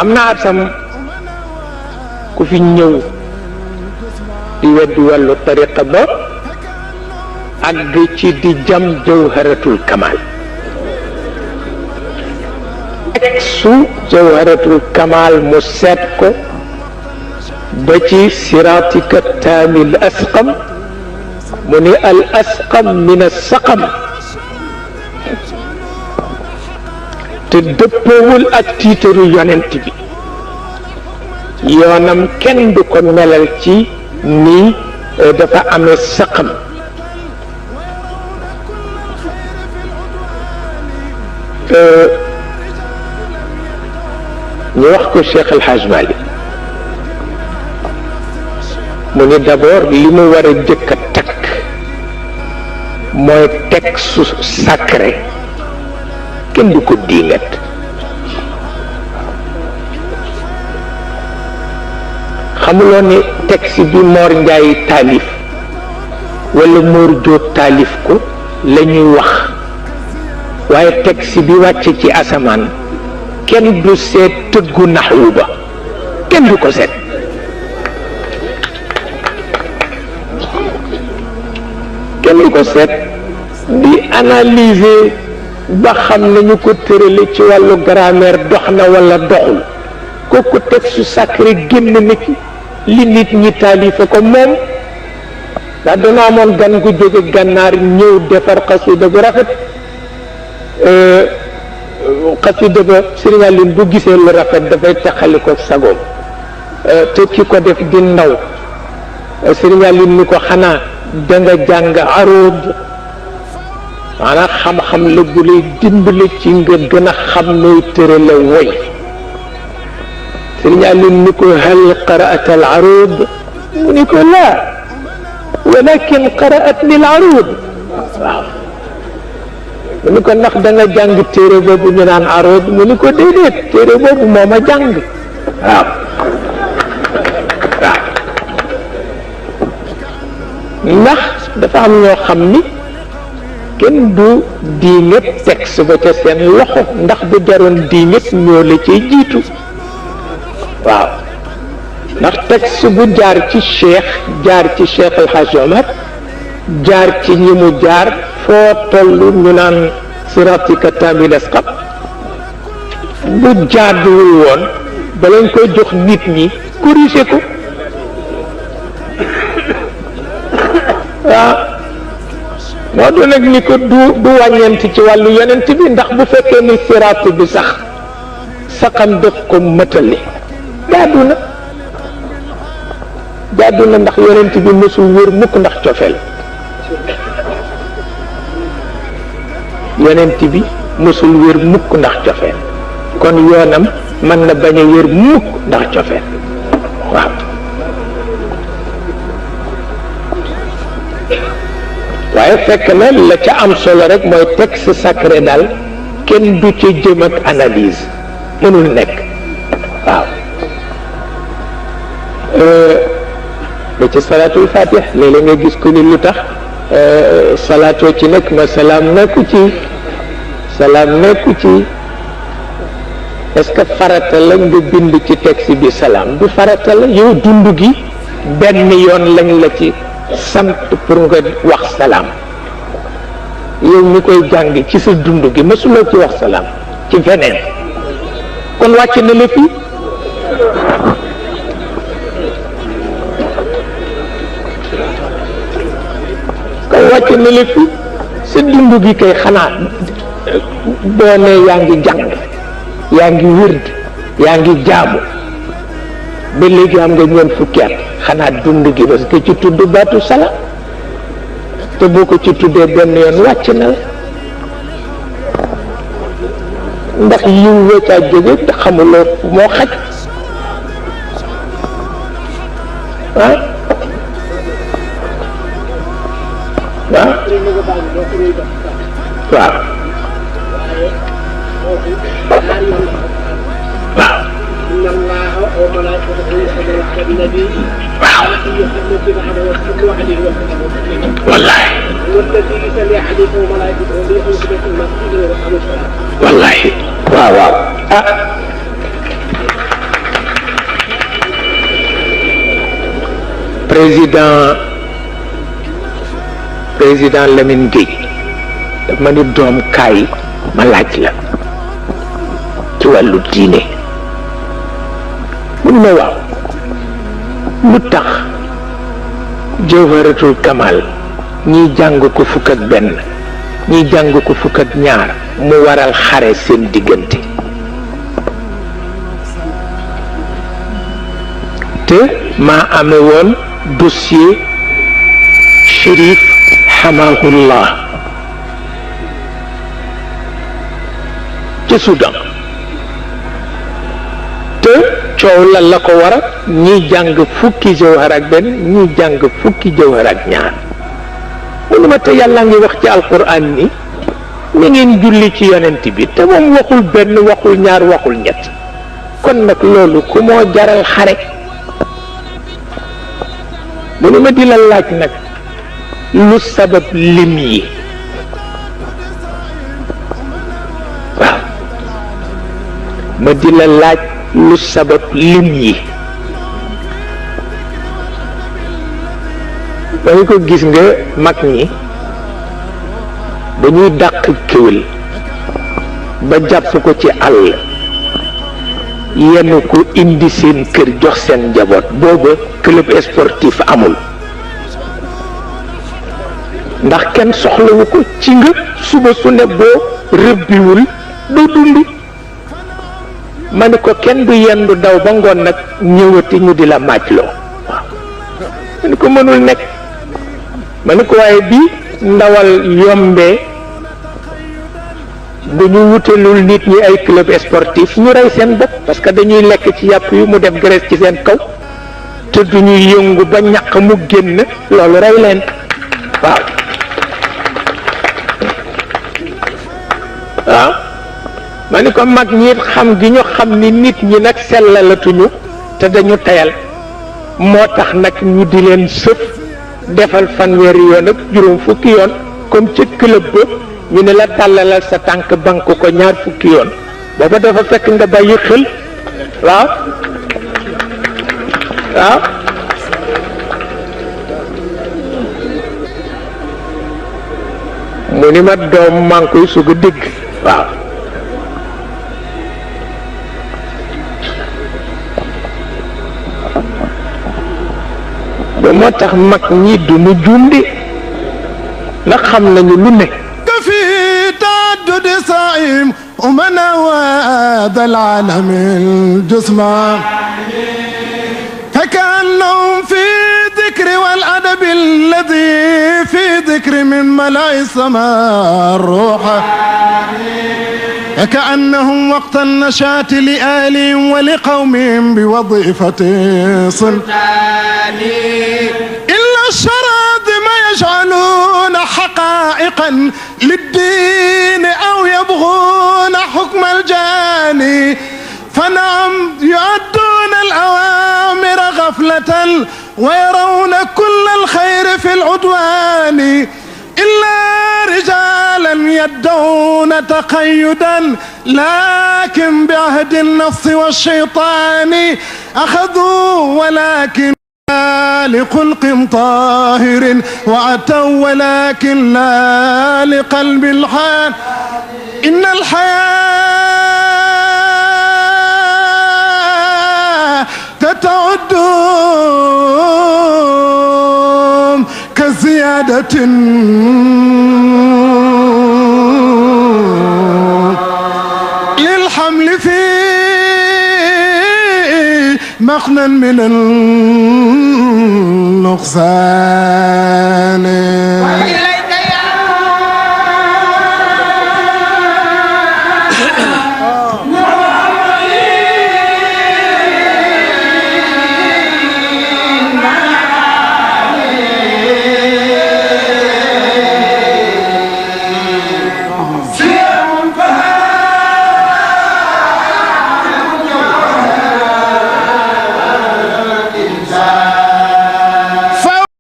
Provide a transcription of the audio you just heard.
am na atam ku fi ñëw di weddi wàllu tariqa ba àgg ci di jam jawharatul kamal su jawharatul kamal mu seet ko ba ci siratika taamil asqam mu ni al asqam min assaqam te dëppoowul ak tiitaru yonent bi yoonam kenn du ko melal ci nii dafa amee saqam ñu wax ko Cheikh El Hadj Malick mu ni d'abord li mu war a jëkk a takk mooy texte sacré kenn du ko diingat xamuloo ni texte bi Mor Njaay taalif wala Mor Jóob taalif ko la ñuy wax waaye texte bi wàcce ci asamaan kenn du seet tëggu naxwu ba kenn du ko seet kenn du ko seet di analyser ba xam nañu ko tërale ci wàllu grammaire dox na wala doxul kooku texte sacré génn na ci li nit ñi taalife ko moom ndax dana amoon gan gu jóge gànnaar ñëw defar xasida bu rafet xasida ba Sëriñ Aline bu gisee lu rafet dafay taxali ko sagoom te ki ko def di ndaw Sëriñ Aline ni ko xanaa da nga jàng arood maanaam xam-xam la bu lay dimbali ci nga gën a xam nooy tërale woy Sëriñ Aline ni ko hal qaraat al arood mu ni ko laa walakin qaraat ni al arood waaw mu ni ko ndax da nga jàng téere boobu ñu naan arood mu ni ko déedéet téere boobu moo ma jàng waaw waaw ndax dafa am ñoo xam ni kenn du diingat texte ba ca seen loxo ndax bu jaroon diingat ñoo la cay jiitu waaw ndax texte bu jaar ci Cheikh jaar ci Cheikh El Hadj Omar jaar ci ñi mu jaar foo toll ñu naan siratika taamil asqam bu jaaduwul woon ba lañ koy jox nit ñi corrigé ko waaw moo doon nag ni ko du wàññeent ci wàllu yonent bi ndax bu fekkee ni siraat bi sax saqam def ko mëtale jaadu na ndax yonent bi mësul wér mukk ndax cofeel yonent bi mësul wér mukk ndax cofeel kon yoonam mën na bañ a wér mukk ndax cofeel waaw waaye fekk na la ca am solo rek mooy texte sacré daal kenn du ca jëm ak analyse mënul nekk waaw ba ci salaatul fatih léeg-léeg nga gis ko ni lu tax salaatoo ci nekk ma salaam nekku ci est-ce que farata la nga bind ci texte bi salaam du farata la yow dund gi benn yoon lañ la ci sant pour nga wax salaam yow mi koy jàng ci sa dund gi mësuloo ci wax salaam ci feneen kon wàcc na la fii sa dund gi kay xanaa boo ne yaa ngi jàng yaa ngi wird yaa ngi jaamu ba léegi am nga ñeent fukki at xanaa dund gi parce que ci tudd baatu salaam te boo ko ci tuddee benn yoon wàcc na la ndax yiw woo caa jóge te xamuloo moo xaj ah waaw waaw waaw wallaay wallaay waaw waaw ah président Lamine Gueye daf ma ni doom kaay ma laaj la ci wàllu diine mun ma waaw lu tax Jawharatul Kamal ñiy jàng ko fukk ak benn ñiy jàng ko fukk ak ñaar mu waral xare seen diggante te maa amee woon dossier Chérif Hamahullah ca Soudan te coow la ko waral ñiy jàng fukki jawhar ak benn ñiy jàng fukki jawhar ak ñaar mu ma te yàlla ngi wax ci alquran ni ngeen julli ci yonent bi te moom waxul benn waxul ñaar waxul ñett kon nag loolu ku moo jaral xare mu ma di la laaj nag lu sabab lim yi waaw ma di la laaj lu sabab lim yi danga ko gis nga mag ñi dañuy dàq kéwél ba jàpp ko ci àll yenn ko indi seen kër jox seen njaboot booba club sportif amul ndax kenn soxlawu ko ci nga suba su ne boo rëbbiwul doo dund ma ni ko kenn du yendu daw ba ngoon nag ñëwati ñu di la màccloo waaw ma ni ko mënul nekk ma ni ko waaye bii ndawal yombee bu ñu wutalul nit ñi ay club sportif ñu rey seen bopp parce que dañuy lekk ci yàpp yu mu def graisse ci seen kaw te duñuy yëngu ba ñaq mu génn loolu rey leen waaw waaw ma ni ko mag ñi xam gi ñu xam ni nit ñi nag sellalatuñu te dañu tayal moo tax nag ñu di leen sëf defal fanweeri yoon ak juróom fukki yoon comme ca club ba ñu ne la tàllalal sa tànk bank ko ñaar fukki yoon booba dafa fekk nga bàyyi xel waaw waaw mu ni ma doom maa ngi koy sug a dégg waaw ba moo tax mag ñi du nu jundi ndax xam nañu lu ne في تعدد صائم ومنى وهذا العالم الجسمى فكأنهم في ذكر والأدب الذي في ذكر من ملأ السماء الروح فكأنهم وقت النشاة لآلهم ولقومهم بوظيفة سلطاني إلا الشراذم يجعلون حقائقا للدين أو يبغون حكم الجاني فنعم يؤدون الأوامر غفلة ويرون كل الخير في العدوان إلا رجالا يدعون تقيدا لكن بعهد النص والشيطان أخذوا ولكن لخلق طاهر وعتوا ولكن لا لقلب الحان إن الحياة تتعد كزيادة للحمل في مخنا من النقصان